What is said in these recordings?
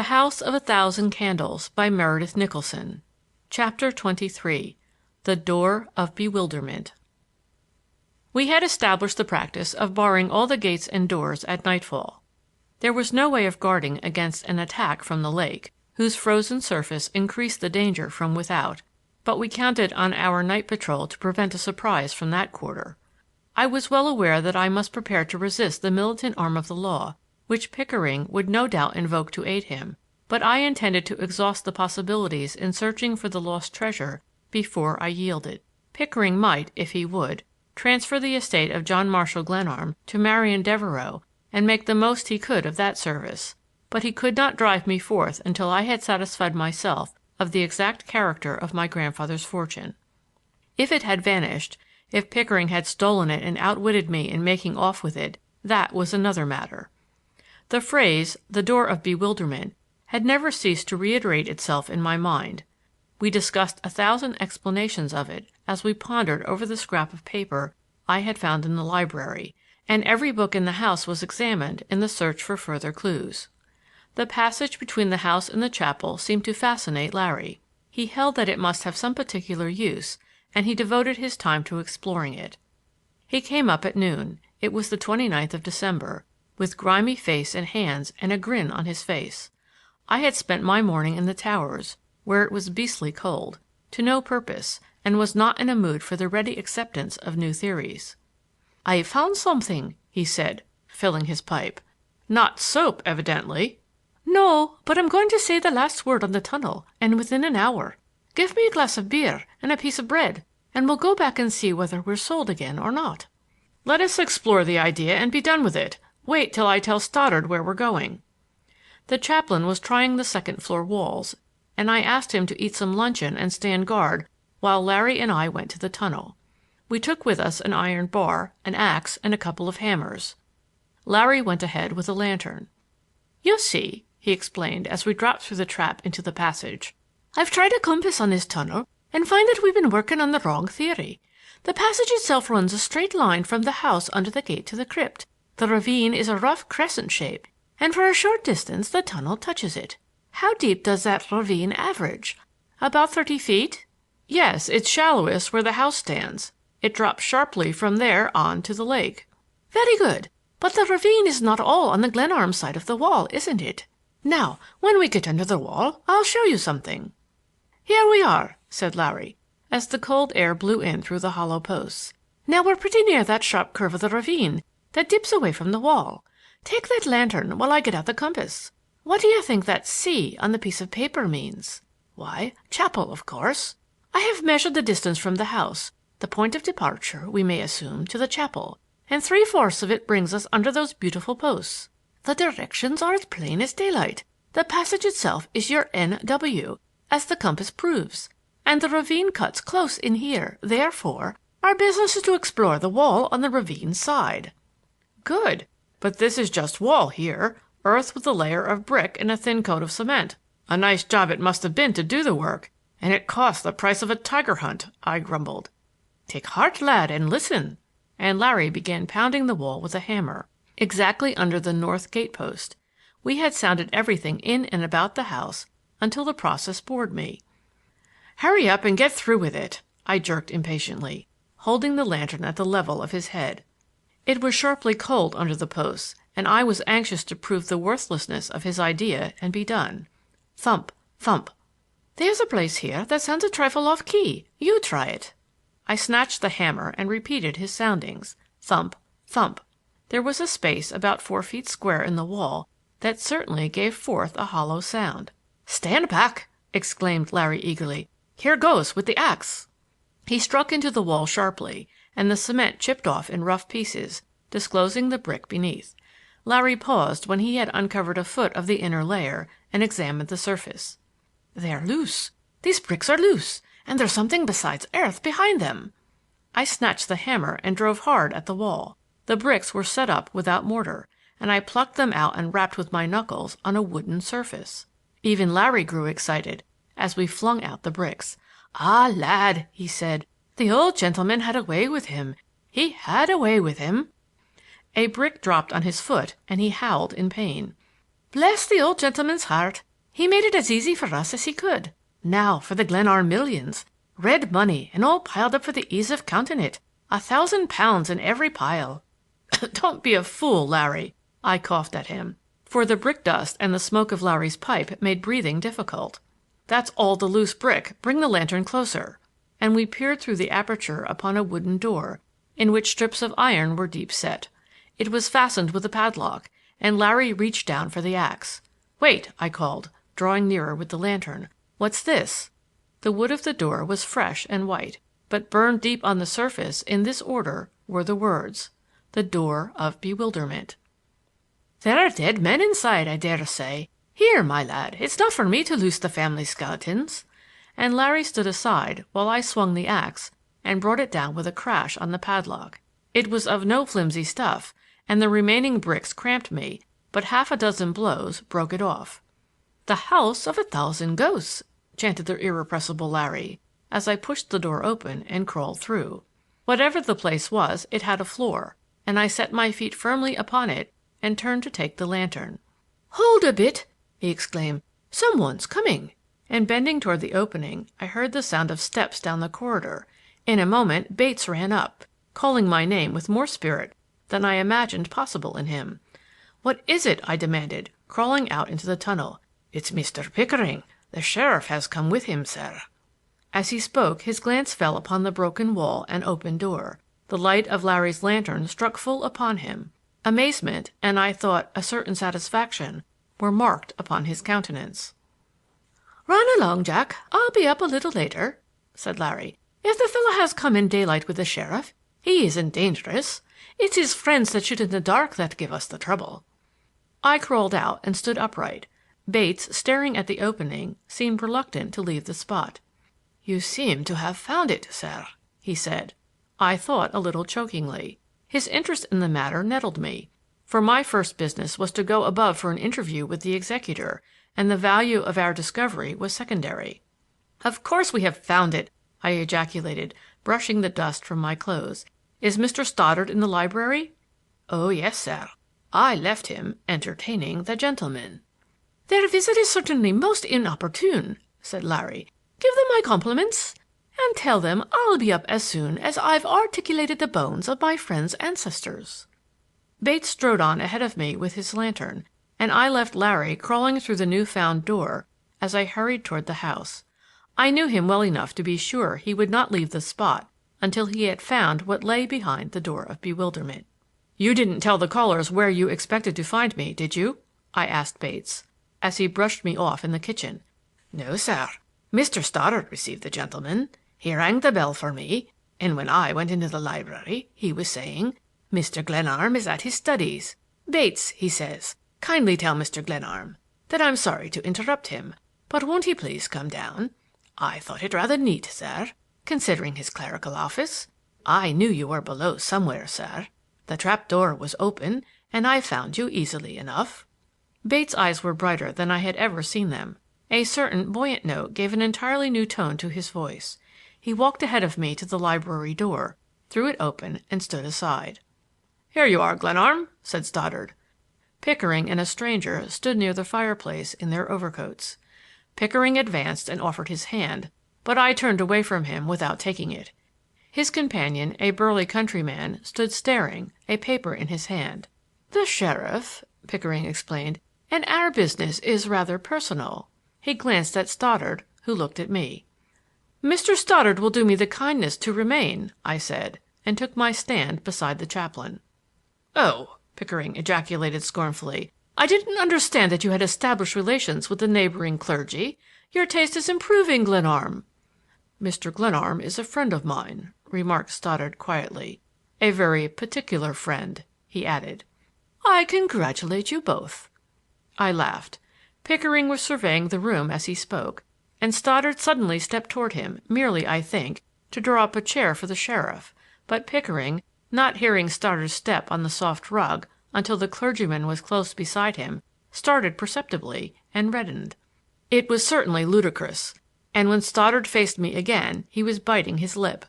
The House of a Thousand Candles by Meredith Nicholson. Chapter 23. The Door of Bewilderment. We had established the practice of barring all the gates and doors at nightfall. There was no way of guarding against an attack from the lake, whose frozen surface increased the danger from without, but we counted on our night patrol to prevent a surprise from that quarter. I was well aware that I must prepare to resist the militant arm of the law, which Pickering would no doubt invoke to aid him, but I intended to exhaust the possibilities in searching for the lost treasure before I yielded. Pickering might, if he would, transfer the estate of John Marshall Glenarm to Marian Devereux and make the most he could of that service, but he could not drive me forth until I had satisfied myself of the exact character of my grandfather's fortune. If it had vanished, if Pickering had stolen it and outwitted me in making off with it, that was another matter. The phrase, "the door of bewilderment," had never ceased to reiterate itself in my mind. We discussed 1,000 explanations of it as we pondered over the scrap of paper I had found in the library, and every book in the house was examined in the search for further clues. The passage between the house and the chapel seemed to fascinate Larry. He held that it must have some particular use, and he devoted his time to exploring it. He came up at noon. It was the 29th of December, with grimy face and hands and a grin on his face. I had spent my morning in the towers, where it was beastly cold, to no purpose, and was not in a mood for the ready acceptance of new theories. "I've found something," he said, filling his pipe. "Not soap, evidently." "No, but I'm going to say the last word on the tunnel, and within an hour. Give me a glass of beer and a piece of bread, and we'll go back and see whether we're sold again or not." "Let us explore the idea and be done with it. Wait till I tell Stoddard where we're going." The chaplain was trying the second-floor walls, and I asked him to eat some luncheon and stand guard while Larry and I went to the tunnel. We took with us an iron bar, an axe, and a couple of hammers. Larry went ahead with a lantern. "You see," he explained as we dropped through the trap into the passage, "I've tried a compass on this tunnel and find that we've been working on the wrong theory. The passage itself runs a straight line from the house under the gate to the crypt. The ravine is a rough crescent shape, and for a short distance the tunnel touches it. How deep does that ravine average? About 30 feet? "Yes, it's shallowest where the house stands. It drops sharply from there on to the lake." "Very good. But the ravine is not all on the Glenarm side of the wall, isn't it? Now, when we get under the wall, I'll show you something." "Here we are," said Larry, as the cold air blew in through the hollow posts. "Now we're pretty near that sharp curve of the ravine that dips away from the wall. Take that lantern while I get out the compass. What do you think that C on the piece of paper means? Why, chapel, of course. I have measured the distance from the house, the point of departure, we may assume, to the chapel, and 3/4 of it brings us under those beautiful posts. The directions are as plain as daylight. The passage itself is your N.W., as the compass proves, and the ravine cuts close in here. Therefore, our business is to explore the wall on the ravine side." "Good. But this is just wall here, earth with a layer of brick and a thin coat of cement. A nice job it must have been to do the work, and it cost the price of a tiger hunt," I grumbled. "Take heart, lad, and listen." And Larry began pounding the wall with a hammer, exactly under the north gate-post. We had sounded everything in and about the house until the process bored me. "Hurry up and get through with it," I jerked impatiently, holding the lantern at the level of his head. It was sharply cold under the posts, and I was anxious to prove the worthlessness of his idea and be done. Thump, thump. "There's a place here that sounds a trifle off-key. You try it." I snatched the hammer and repeated his soundings. Thump, thump. There was a space about 4 feet square in the wall that certainly gave forth a hollow sound. "Stand back!" exclaimed Larry eagerly. "Here goes with the axe." He struck into the wall sharply, and the cement chipped off in rough pieces, disclosing the brick beneath. Larry paused when he had uncovered a foot of the inner layer and examined the surface. "They're loose. These bricks are loose, and there's something besides earth behind them." I snatched the hammer and drove hard at the wall. The bricks were set up without mortar, and I plucked them out and rapped with my knuckles on a wooden surface. Even Larry grew excited as we flung out the bricks. "Ah, lad," he said, "the old gentleman had a way with him. He had a way with him." A brick dropped on his foot, and he howled in pain. "Bless the old gentleman's heart! He made it as easy for us as he could. Now for the Glenarm millions. Red money, and all piled up for the ease of counting it. £1,000 in every pile." "Don't be a fool, Larry," I coughed at him, for the brick dust and the smoke of Larry's pipe made breathing difficult. "That's all the loose brick. Bring the lantern closer." And we peered through the aperture upon a wooden door, in which strips of iron were deep set. It was fastened with a padlock, and Larry reached down for the axe. "Wait," I called, drawing nearer with the lantern. "What's this?" The wood of the door was fresh and white, but burned deep on the surface in this order were the words, "The Door of Bewilderment." "There are dead men inside, I dare say. Here, my lad, it's not for me to loose the family skeletons." And Larry stood aside while I swung the axe and brought it down with a crash on the padlock. It was of no flimsy stuff, and the remaining bricks cramped me, but half a dozen blows broke it off. "The House of 1,000 Ghosts," chanted the irrepressible Larry, as I pushed the door open and crawled through. Whatever the place was, it had a floor, and I set my feet firmly upon it and turned to take the lantern. "Hold a bit!" he exclaimed. "Someone's coming!" And bending toward the opening, I heard the sound of steps down the corridor. In a moment Bates ran up, calling my name with more spirit than I imagined possible in him. "What is it?" I demanded, crawling out into the tunnel. "It's Mr. Pickering. The sheriff has come with him, sir." As he spoke his glance fell upon the broken wall and open door. The light of Larry's lantern struck full upon him. Amazement, and I thought a certain satisfaction, were marked upon his countenance. "Run along, Jack. I'll be up a little later," said Larry. "If the fellow has come in daylight with the sheriff, he isn't dangerous. It's his friends that shoot in the dark that give us the trouble." I crawled out and stood upright. Bates, staring at the opening, seemed reluctant to leave the spot. "You seem to have found it, sir," he said. I thought a little chokingly. His interest in the matter nettled me, for my first business was to go above for an interview with the executor, and the value of our discovery was secondary. "Of course we have found it!" I ejaculated, brushing the dust from my clothes. "Is Mr. Stoddard in the library?" "Oh, yes, sir. I left him entertaining the gentlemen." "Their visit is certainly most inopportune," said Larry. "Give them my compliments, and tell them I'll be up as soon as I've articulated the bones of my friend's ancestors." Bates strode on ahead of me with his lantern, and I left Larry crawling through the new-found door as I hurried toward the house. I knew him well enough to be sure he would not leave the spot until he had found what lay behind the Door of Bewilderment. "You didn't tell the callers where you expected to find me, did you?" I asked Bates, as he brushed me off in the kitchen. "No, sir. Mr. Stoddard received the gentleman. He rang the bell for me, and when I went into the library he was saying, 'Mr. Glenarm is at his studies. Bates,' he says, 'kindly tell Mr. Glenarm that I'm sorry to interrupt him, but won't he please come down?' I thought it rather neat, sir, considering his clerical office. I knew you were below somewhere, sir. The trap door was open, and I found you easily enough." Bates' eyes were brighter than I had ever seen them. A certain buoyant note gave an entirely new tone to his voice. He walked ahead of me to the library door, threw it open, and stood aside. "Here you are, Glenarm," said Stoddard. Pickering and a stranger stood near the fireplace in their overcoats. Pickering advanced and offered his hand, but I turned away from him without taking it. His companion, a burly countryman, stood staring, a paper in his hand. "The sheriff," Pickering explained, "and our business is rather personal." He glanced at Stoddard, who looked at me. "Mr. Stoddard will do me the kindness to remain," I said, and took my stand beside the chaplain. "Oh!" Pickering ejaculated scornfully. "I didn't understand that you had established relations with the neighboring clergy. Your taste is improving, Glenarm." "Mr. Glenarm is a friend of mine," remarked Stoddard quietly. "A very particular friend," he added. "I congratulate you both." I laughed. Pickering was surveying the room as he spoke, and Stoddard suddenly stepped toward him, merely, I think, to draw up a chair for the sheriff, but Pickering, not hearing Stoddard's step on the soft rug until the clergyman was close beside him, started perceptibly and reddened. It was certainly ludicrous, and when Stoddard faced me again he was biting his lip.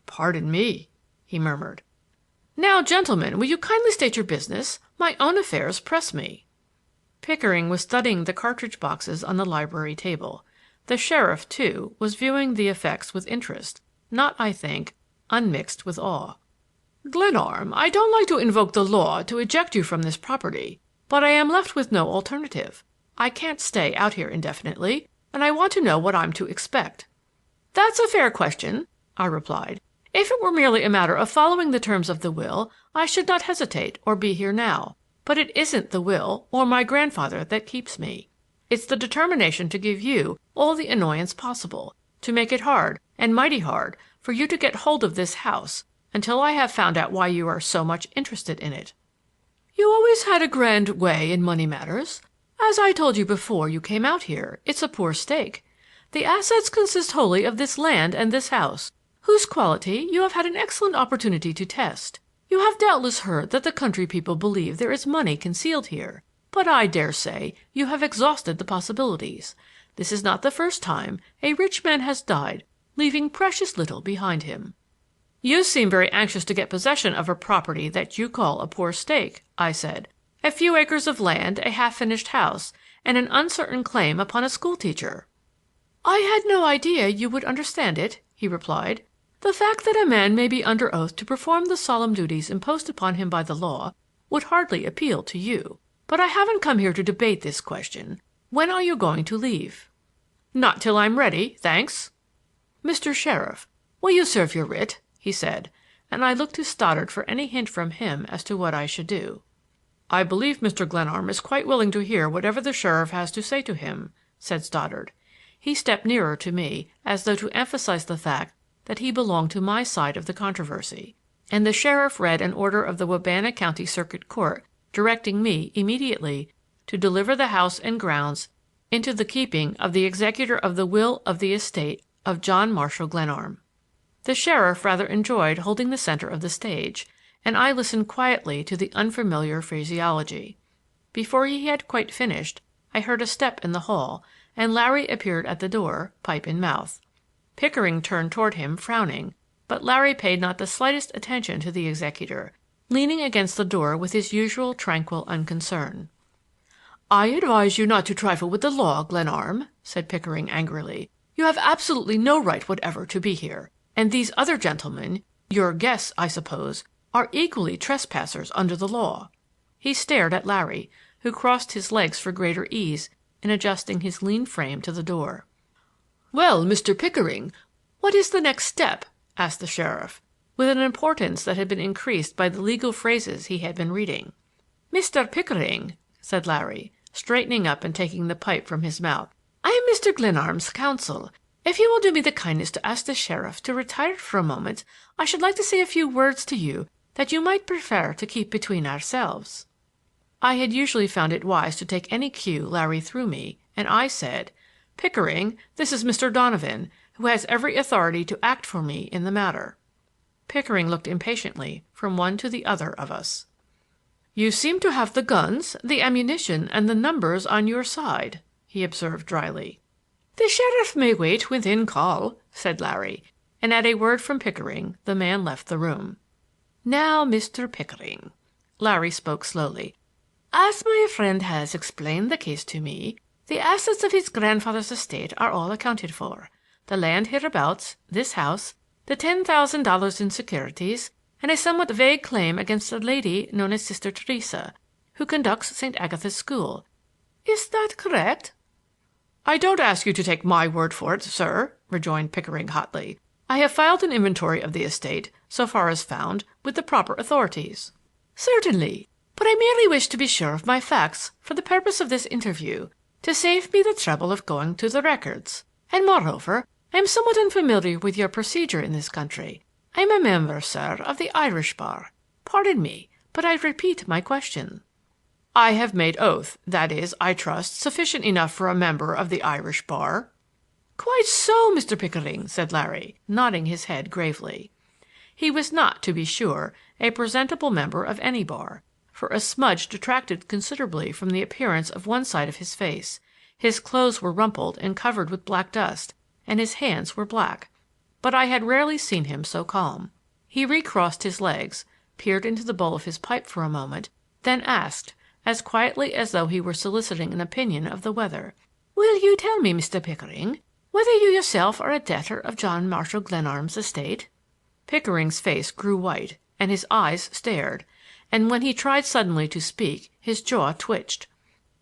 "Pardon me," he murmured. "Now, gentlemen, will you kindly state your business? My own affairs press me." Pickering was studying the cartridge boxes on the library table. The sheriff, too, was viewing the effects with interest, not, I think, unmixed with awe. "Glenarm, I don't like to invoke the law to eject you from this property, but I am left with no alternative. I can't stay out here indefinitely, and I want to know what I'm to expect." "That's a fair question," I replied. "If it were merely a matter of following the terms of the will, I should not hesitate or be here now. But it isn't the will or my grandfather that keeps me. It's the determination to give you all the annoyance possible, to make it hard, and mighty hard, for you to get hold of this house until I have found out why you are so much interested in it." "You always had a grand way in money matters. As I told you before you came out here, it's a poor stake. The assets consist wholly of this land and this house, whose quality you have had an excellent opportunity to test. You have doubtless heard that the country people believe there is money concealed here, but I dare say you have exhausted the possibilities. This is not the first time a rich man has died, leaving precious little behind him." "You seem very anxious to get possession of a property that you call a poor stake," I said. "A few acres of land, a half-finished house, and an uncertain claim upon a schoolteacher." "I had no idea you would understand it," he replied. "The fact that a man may be under oath to perform the solemn duties imposed upon him by the law would hardly appeal to you. But I haven't come here to debate this question. When are you going to leave?" "Not till I'm ready, thanks." "Mr. Sheriff, will you serve your writ?" he said, and I looked to Stoddard for any hint from him as to what I should do. "I believe Mr. Glenarm is quite willing to hear whatever the sheriff has to say to him," said Stoddard. He stepped nearer to me as though to emphasize the fact that he belonged to my side of the controversy, and the sheriff read an order of the Wabana County Circuit Court directing me immediately to deliver the house and grounds into the keeping of the executor of the will of the estate of John Marshall Glenarm. The sheriff rather enjoyed holding the center of the stage, and I listened quietly to the unfamiliar phraseology. Before he had quite finished, I heard a step in the hall, and Larry appeared at the door, pipe in mouth. Pickering turned toward him, frowning, but Larry paid not the slightest attention to the executor, leaning against the door with his usual tranquil unconcern. "I advise you not to trifle with the law, Glenarm," said Pickering angrily. "You have absolutely no right whatever to be here, and these other gentlemen, your guests, I suppose, are equally trespassers under the law." He stared at Larry, who crossed his legs for greater ease in adjusting his lean frame to the door. "Well, Mr. Pickering, what is the next step?" asked the sheriff, with an importance that had been increased by the legal phrases he had been reading. "Mr. Pickering," said Larry, straightening up and taking the pipe from his mouth, "I am Mr. Glenarm's counsel. If you will do me the kindness to ask the sheriff to retire for a moment, I should like to say a few words to you that you might prefer to keep between ourselves." I had usually found it wise to take any cue Larry threw me, and I said, "Pickering, this is Mr. Donovan, who has every authority to act for me in the matter." Pickering looked impatiently from one to the other of us. "You seem to have the guns, the ammunition, and the numbers on your side," he observed dryly. "The sheriff may wait within call," said Larry, and at a word from Pickering the man left the room. "Now, Mr. Pickering," Larry spoke slowly, "as my friend has explained the case to me, the assets of his grandfather's estate are all accounted for. The land hereabouts, this house, the $10,000 in securities, and a somewhat vague claim against a lady known as Sister Theresa, who conducts St. Agatha's School. Is that correct?" "I don't ask you to take my word for it, sir," rejoined Pickering hotly. "I have filed an inventory of the estate, so far as found, with the proper authorities." "Certainly. But I merely wish to be sure of my facts for the purpose of this interview, to save me the trouble of going to the records. And moreover, I am somewhat unfamiliar with your procedure in this country. I am a member, sir, of the Irish bar. Pardon me, but I repeat my question." "I have made oath, that is, I trust, sufficient enough for a member of the Irish bar." "Quite so, Mr. Pickering," said Larry, nodding his head gravely. He was not, to be sure, a presentable member of any bar, for a smudge detracted considerably from the appearance of one side of his face. His clothes were rumpled and covered with black dust, and his hands were black. But I had rarely seen him so calm. He recrossed his legs, peered into the bowl of his pipe for a moment, then asked, as quietly as though he were soliciting an opinion of the weather. "Will you tell me, Mr. Pickering, whether you yourself are a debtor of John Marshall Glenarm's estate?" Pickering's face grew white, and his eyes stared, and when he tried suddenly to speak his jaw twitched.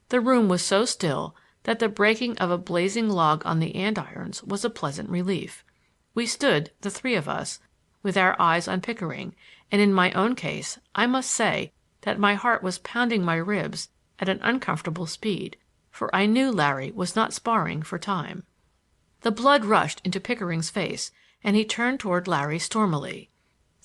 The room was so still that the breaking of a blazing log on the andirons was a pleasant relief. We stood, the three of us, with our eyes on Pickering, and in my own case I must say that my heart was pounding my ribs at an uncomfortable speed, for I knew Larry was not sparring for time. The blood rushed into Pickering's face, and he turned toward Larry stormily.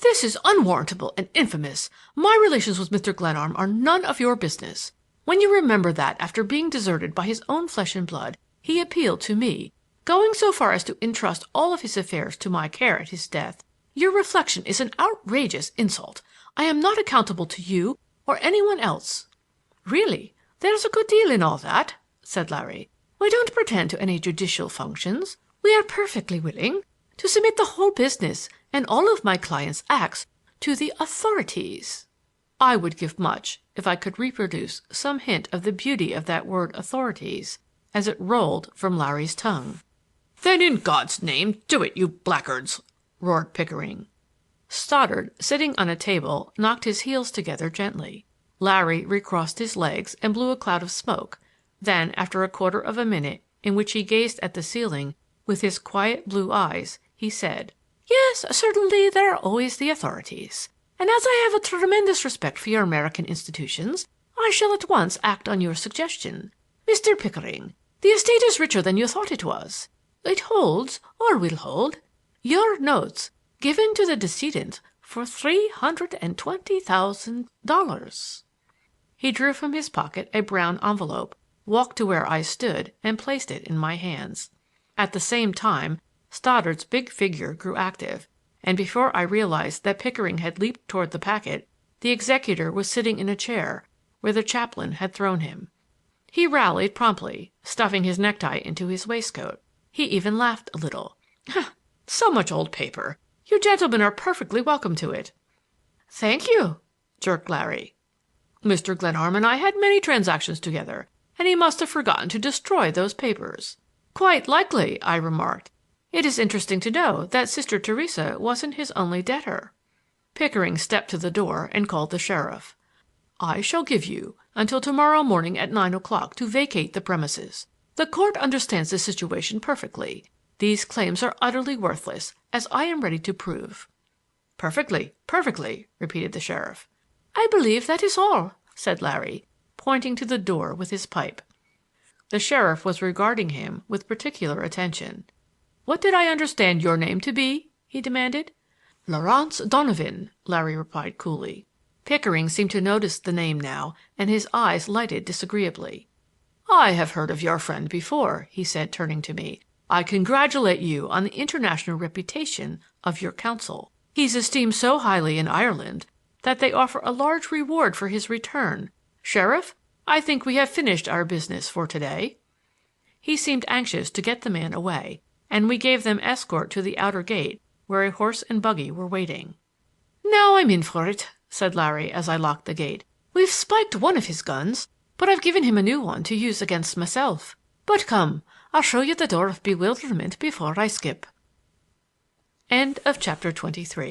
"This is unwarrantable and infamous. My relations with Mr. Glenarm are none of your business. When you remember that after being deserted by his own flesh and blood, he appealed to me, going so far as to entrust all of his affairs to my care at his death, your reflection is an outrageous insult. I am not accountable to you or anyone else." "Really, there's a good deal in all that," said Larry. "We don't pretend to any judicial functions. We are perfectly willing to submit the whole business and all of my clients' acts to the authorities." I would give much if I could reproduce some hint of the beauty of that word authorities as it rolled from Larry's tongue. "Then in God's name do it, you blackguards!" roared Pickering. Stoddard, sitting on a table, knocked his heels together gently. Larry recrossed his legs and blew a cloud of smoke. Then, after a quarter of a minute in which he gazed at the ceiling with his quiet blue eyes, he said, "Yes, certainly there are always the authorities. And as I have a tremendous respect for your American institutions, I shall at once act on your suggestion. Mr. Pickering, the estate is richer than you thought it was. It holds, or will hold, your notes given to the decedent for $320,000. He drew from his pocket a brown envelope, walked to where I stood, and placed it in my hands. At the same time, Stoddard's big figure grew active, and before I realized that Pickering had leaped toward the packet, the executor was sitting in a chair where the chaplain had thrown him. He rallied promptly, stuffing his necktie into his waistcoat. He even laughed a little. "So much old paper. You gentlemen are perfectly welcome to it." "Thank you," jerked Larry. "Mr. Glenarm and I had many transactions together, and he must have forgotten to destroy those papers." "Quite likely," I remarked. "It is interesting to know that Sister Theresa wasn't his only debtor." Pickering stepped to the door and called the sheriff. "I shall give you until tomorrow morning at 9 o'clock to vacate the premises. The court understands the situation perfectly. These claims are utterly worthless, as I am ready to prove." "Perfectly, perfectly," repeated the sheriff. "I believe that is all," said Larry, pointing to the door with his pipe. The sheriff was regarding him with particular attention. "What did I understand your name to be?" he demanded. "Laurance Donovan," Larry replied coolly. Pickering seemed to notice the name now, and his eyes lighted disagreeably. "I have heard of your friend before," he said, turning to me. "I congratulate you on the international reputation of your counsel. He's esteemed so highly in Ireland that they offer a large reward for his return. Sheriff, I think we have finished our business for today." He seemed anxious to get the man away, and we gave them escort to the outer gate where a horse and buggy were waiting. "Now I'm in for it," said Larry as I locked the gate. "We've spiked one of his guns, but I've given him a new one to use against myself. But come, I'll show you the door of bewilderment before I skip." End of chapter 23.